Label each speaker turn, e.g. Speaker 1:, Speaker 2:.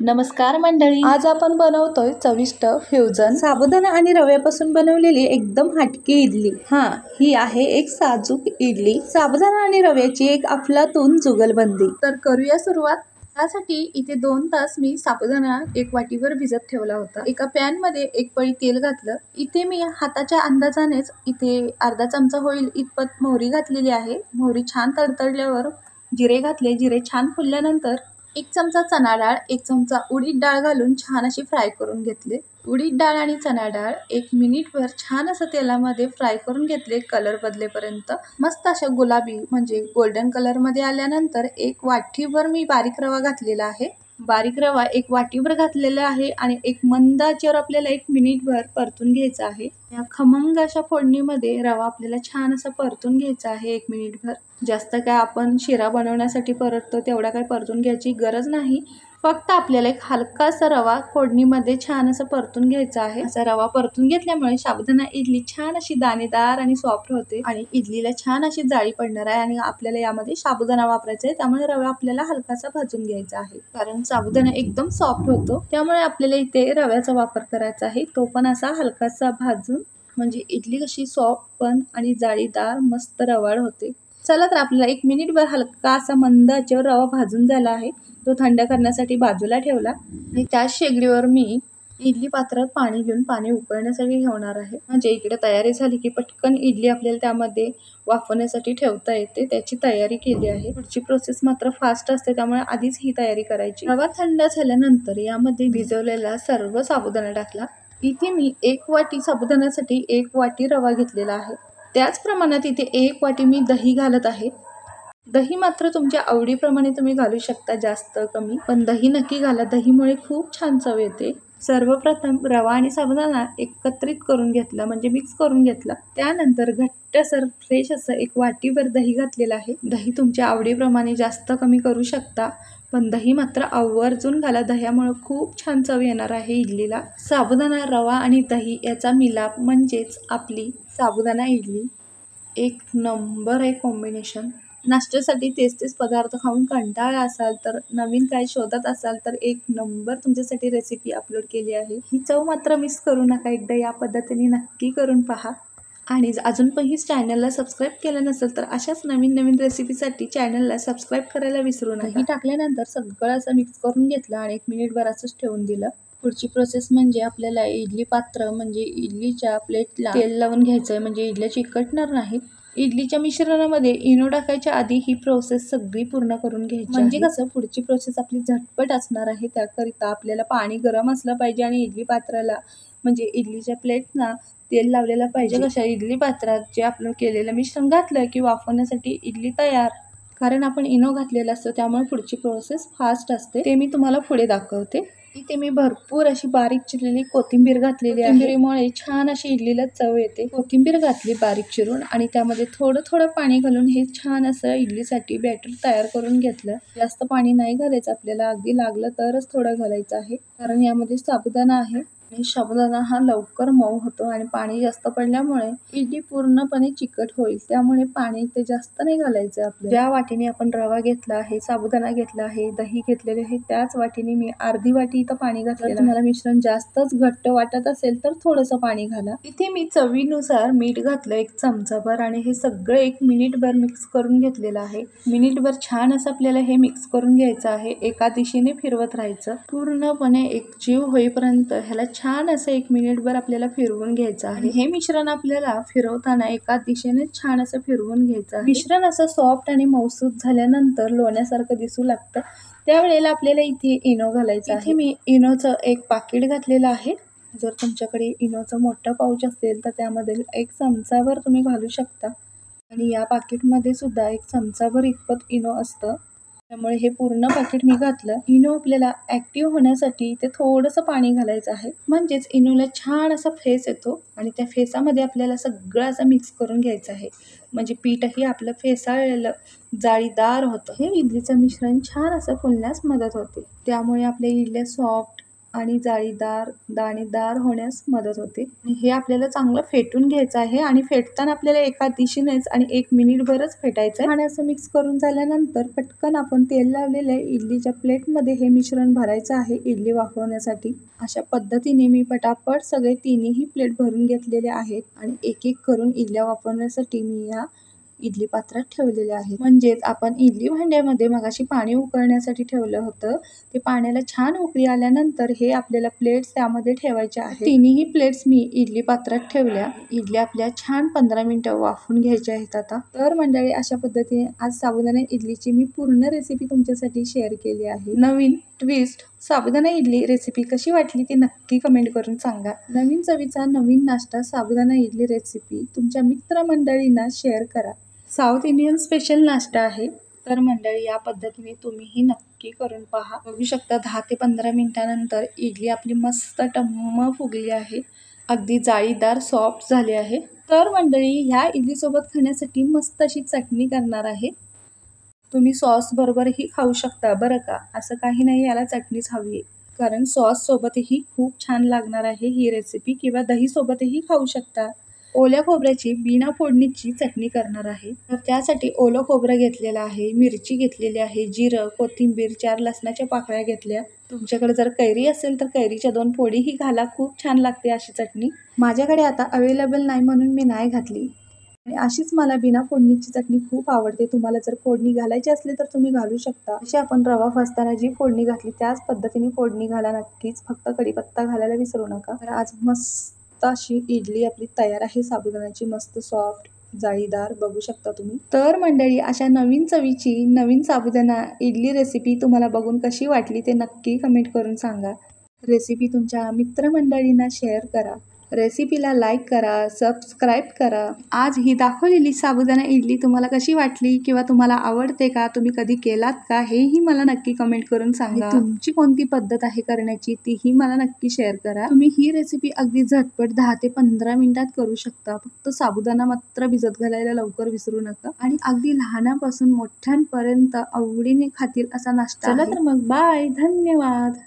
Speaker 1: नमस्कार मंडळी, आज आपण बनवतोय चविष्ट फ्युजन साबुदाणा आणि रव्यापासून बनवलेली एकदम हटकी इडली। ही आहे एक साजूक इडली, साबुदाणा आणि रव्याची एक अफलातून जुगलबंदी। तर करूया सुरुवात। त्यासाठी इथे 2 तास मी साबुदाणा 1 वाटीवर भिजत ठेवला होता। एका पॅन मध्ये 1 पळी तेल घातलं। इथे मी हाताच्या अंदाजानेच इथे अर्धा चमचा होईल इतपत मोहरी घातलेली आहे। मोहरी छान तडतडल्यावर जिरे घातले। जिरे छान फुलल्यानंतर 1 चमचा चणा डाळ, 1 चमचा उडीद डाळ घालून छान अशी फ्राय करून घेतले। उडीद डाळ आणि चणा डाळ 1 मिनिटभर छान असं तेलामध्ये फ्राय करून घेतले, कलर बदलेपर्यंत। मस्त अशा गुलाबी म्हणजे गोल्डन कलर मध्ये आल्यानंतर 1 वाटीभर मी बारीक रवा घातलेला आहे। बारीक रवा 1 वाटीभर घातलेला आहे आणि एक मंद आचेवर आपल्याला 1 मिनिटभर परतून घ्यायचा आहे। या खमंग अशा फोडणीमध्ये रवा आपल्याला छान असा परतून घ्यायचा आहे 1 मिनिटभर। जास्त काय आपण शिरा बनवण्यासाठी परततो तेवढा काय परतून घ्यायची गरज नाही। फक्त आपल्याला एक हलकासा रवा फोडणीमध्ये छान असं परतून घ्यायचा आहे। असा रवा परतून घेतल्यामुळे साबुदाणा इडली छान अशी दाणेदार आणि सॉफ्ट होते आणि इडलीला छान अशी जाळी पडणार आहे। आणि आपल्याला यामध्ये साबुदाणा वापरायचा आहे, त्यामुळे रवा आपल्याला हलकासा भाजून घ्यायचा आहे, कारण साबुदाणा एकदम सॉफ्ट होतो। त्यामुळे आपल्याला इथे रव्याचा वापर करायचा आहे, तो पण असा हलकासा भाजून, म्हणजे इडली कशी सॉफ्ट पण आणि जाळीदार मस्त रवाळ होते। चला तर आपल्याला 1 मिनिटभर हलका असा मंद आचेवर रवा भाजून झाला आहे, तो थंड करण्यासाठी बाजूला ठेवला। आणि त्याच शेगडीवर मी इडली पात्रात पाणी घेऊन पाणी उकळण्यासाठी ठेवणार आहे, म्हणजे इकडे तयारी झाली की पटकन इडली आपल्याला त्यामध्ये वाफवण्यासाठी ठेवता येते, त्याची तयारी केली आहे। पुढची प्रोसेस मात्र फास्ट असते, त्यामुळे आधीच ही तयारी करायची। रवा थंड झाल्यानंतर यामध्ये भिजवलेला सर्व साबुदाणा टाकला। इथे मी 1 वाटी साबुदाण्यासाठी 1 वाटी रवा घेतलेला आहे। त्याच प्रमाणात इथे 1 वाटी मी दही घालत आहे। दही मात्र तुमच्या आवडीप्रमाणे तुम्ही घालू शकता, जास्त कमी, पण दही नक्की घाला, दहीमुळे खूप छान चव येते। सर्वप्रथम रवा आणि साबुदाणा एकत्रित करून घेतला, म्हणजे मिक्स करून घेतला। त्यानंतर घट्टसर फ्रेश असं 1 वाटीभर दही घातलेलं आहे। दही तुमच्या आवडीप्रमाणे जास्त कमी करू शकता, पण दही मात्र आवर्जून घाला, दह्यामुळे खूप छान चव येणार आहे इडलीला। साबुदाणा, रवा आणि दही याचा मिलाप म्हणजेच आपली साबुदाणा इडली। 1 नंबर आहे कॉम्बिनेशन। नाश्त्यासाठी तेच पदार्थ खाऊन कंटाळा असाल तर, नवीन काय शोधत असाल तर 1 नंबर तुमच्यासाठी रेसिपी अपलोड केली आहे। ही चव मात्र मिस करू नका, एकदा या पद्धतीने नक्की करून पहा। आणि अजून पण ही चॅनलला सबस्क्राईब केलं नसेल तर अशाच नवीन रेसिपीसाठी चॅनलला सबस्क्राईब करायला विसरू नका। दही टाकल्यानंतर सगळं असं मिक्स करून घेतलं आणि 1 मिनिटभर असंच ठेवून दिलं। पुढची प्रोसेस म्हणजे आपल्याला इडली पात्र म्हणजे इडलीच्या प्लेटला तेल लावून घ्यायचं आहे, म्हणजे इडल्या चिकटणार नाहीत। इडलीच्या मिश्रणामध्ये इनो टाकायच्या आधी ही प्रोसेस सगळी पूर्ण करून घ्यायची, म्हणजे कसं पुढची प्रोसेस आपली झटपट असणार आहे। त्याकरिता आपल्याला पाणी गरम असलं पाहिजे आणि इडली पात्राला म्हणजे इडलीच्या प्लेटना तेल लावलेलं पाहिजे। कशा इडली पात्रात जे आपण केलेलं मिश्रण घातलं की वाफवण्यासाठी इडली तयार, कारण आपण इनो घातलेला असतो, त्यामुळे पुढची प्रोसेस फास्ट असते, ते मी तुम्हाला पुढे दाखवते। इथे मी भरपूर अशी बारीक चिरलेली कोथिंबीर घातलेली आहे, कोथिंबीरीमुळे छान अशी इडलीला चव येते। कोथिंबीर घातली बारीक चिरून आणि त्यामध्ये थोडं पाणी घालून हे छान असं इडलीसाठी बॅटर तयार करून घेतलं। जास्त पाणी नाही घालायचं आपल्याला, अगदी लागलं तरच थोडं घालायचं आहे, कारण यामध्ये साबुदाणा आहे आणि साबुदाणा हा लवकर मऊ होतो आणि पाणी जास्त पडल्यामुळे इडली पूर्णपणे चिकट होईल, त्यामुळे पाणी ते जास्त नाही घालायचं आपल्याला। ज्या वाटीने आपण रवा घेतला आहे, साबुदाणा घेतला आहे, दही घेतलेले आहे, त्याच वाटीने मी अर्धी वाटी इथं पाणी घातलेलं। तुम्हाला मिश्रण जास्तच घट्ट वाटत असेल तर थोडंसं पाणी घाला। इथे मी चवीनुसार मीठ घातलं 1 चमचाभर आणि हे सगळं 1 मिनिटभर मिक्स करून घेतलेलं आहे। मिनिटभर छान असं आपल्याला हे मिक्स करून घ्यायचं आहे, एका दिशेने फिरवत राहायचं, पूर्णपणे एकजीव होईपर्यंत ह्याला छान असं 1 मिनिटभर आपल्याला फिरवून घ्यायचं आहे। हे मिश्रण आपल्याला फिरवताना एका दिशेने छान असं फिरवून घ्यायचं आहे। मिश्रण असं सॉफ्ट आणि मऊसूत झाल्यानंतर लोण्यासारखं दिसू लागतं, त्यावेळेला आपल्याला इथे इनो घालायचं आहे। इथे मी इनोचं 1 पाकिट घातलेलं आहे। जर तुमच्याकडे इनोचं मोठं पाऊच असेल तर त्यामध्ये 1 चमचाभर तुम्ही घालू शकता, आणि या पाकिटमध्ये सुद्धा 1 चमचाभर इतपत इनो असतं, त्यामुळे हे पूर्ण पाकिट मी घातलं। इनो आपल्याला ऍक्टिव्ह होण्यासाठी इथे थोडंसं पाणी घालायचं आहे, म्हणजेच इनोला छान असा फेस येतो आणि त्या फेसामध्ये आपल्याला सगळं असं मिक्स करून घ्यायचं आहे, म्हणजे पीठही आपलं फेसाळलेलं जाळीदार होतं। हे इडलीचं मिश्रण छान असं फुलण्यास मदत होते, त्यामुळे आपल्या इडल्या सॉफ्ट आणि जाळीदार दाणेदार होण्यास मदत होते. आणि हे आपल्याला चांगलं फेटून घ्यायचं आहे आणि फेटताना आपल्याला एका दिशेनेच आणि 1 मिनिटभरच फेटायचं आहे. आणि असं मिक्स करून झाल्यानंतर पटकन आपण तेल लावलेल्या इडलीच्या प्लेटमध्ये हे मिश्रण भरायचं आहे इडली वाफवण्यासाठी. अशा पद्धतीने मी पटापट सगळे तिन्ही प्लेट भरून घेतलेले आहेत आणि एक एक करून इडल्या वाफवण्यासाठी मी या इडली पात्रात ठेवलेले आहेत. म्हणजेच आपण इडली भांड्यामध्ये मगाशी पाणी उकळण्यासाठी ठेवलं होतं, ते पाण्याला छान उकळी आल्यानंतर हे आपल्याला प्लेट्स त्यामध्ये ठेवायच्या आहेत. तिन्ही प्लेट्स मी इडली पात्रात ठेवल्या. इडल्या आपल्या छान 15 मिनिटं वाफवून घ्यायच्या आहेत आता. तर मंडळी, अशा पद्धतीने आज साबुदाणा इडलीची मी पूर्ण रेसिपी तुमच्यासाठी शेअर केली आहे. नवीन ट्विस्ट साबुदाणा इडली रेसिपी कशी वाटली ते नक्की कमेंट करून सांगा. नवीन चवीचा नवीन नाश्ता साबुदाणा इडली रेसिपी तुमच्या मित्रमंडळींना शेअर करा. साऊथ इंडियन स्पेशल नाश्ता आहे. तर मंडळी, या पद्धतीने तुम्हीही नक्की करून पहा. बघू शकता 10 ते 15 मिनिटानंतर इडली आपली मस्त टम्म फुगली आहे. अगदी जाळीदार सॉफ्ट झाली आहे. तर मंडळी, ह्या इडलीसोबत खाण्यासाठी मस्त अशी चटणी करणार आहे. तुम्ही सॉस बरोबरही खाऊ शकता बरं का, असं काही नाही, याला चटणीच हवी आहे. कारण सॉस सोबतही खूप छान लागणार आहे ही रेसिपी, किंवा दही सोबतही खाऊ शकता. ओल्या खोबऱ्याची बिना फोडणीची चटणी करणार आहे. तर त्यासाठी ओलं खोबरं घेतलेलं आहे, मिरची घेतलेली आहे, जिरं, कोथिंबीर, 4 लसणाच्या पाकळ्या घेतल्या. तुमच्याकडे जर कैरी असेल तर कैरीच्या 2 फोडीही घाला, खूप छान लागते अशी चटणी. माझ्याकडे आता अवेलेबल नाही म्हणून मी नाही घातली. आणि अशीच मला बिना फोडणीची चटणी खूप आवडते. तुम्हाला जर फोडणी घालायची असली तर तुम्ही घालू शकता. अशी आपण रवा भाजताना जी फोडणी घातली त्याच पद्धतीने फोडणी घाला नक्कीच. फक्त कढीपत्ता घालायला विसरू नका. तर आज मस्त अशी इडली आपली तयार आहे साबुदाण्याची, मस्त सॉफ्ट जाळीदार, बघू शकता तुम्ही. तर मंडळी, अशा नवीन चवीची नवीन साबुदाणा इडली रेसिपी तुम्हाला बघून कशी वाटली ते नक्की कमेंट करून सांगा. रेसिपी तुमच्या मित्रमंडळींना शेअर करा. रेसिपीला लाईक करा, सबस्क्राईब करा. आज ही दाखवलेली साबुदाणा इडली तुम्हाला कशी वाटली किंवा तुम्हाला आवडते का, तुम्ही कधी केलात का, हेही मला नक्की कमेंट करून सांगा. तुमची कोणती पद्धत आहे करण्याची तीही मला नक्की शेअर करा. तुम्ही ही रेसिपी अगदी झटपट 10 ते 15 मिनिटात करू शकता. फक्त साबुदाणा मात्र भिजत घालायला लवकर विसरू नका. आणि अगदी लहानापासून मोठ्यांपर्यंत आवडीने खातील असा नाश्ता. चला तर मग, बाय, धन्यवाद.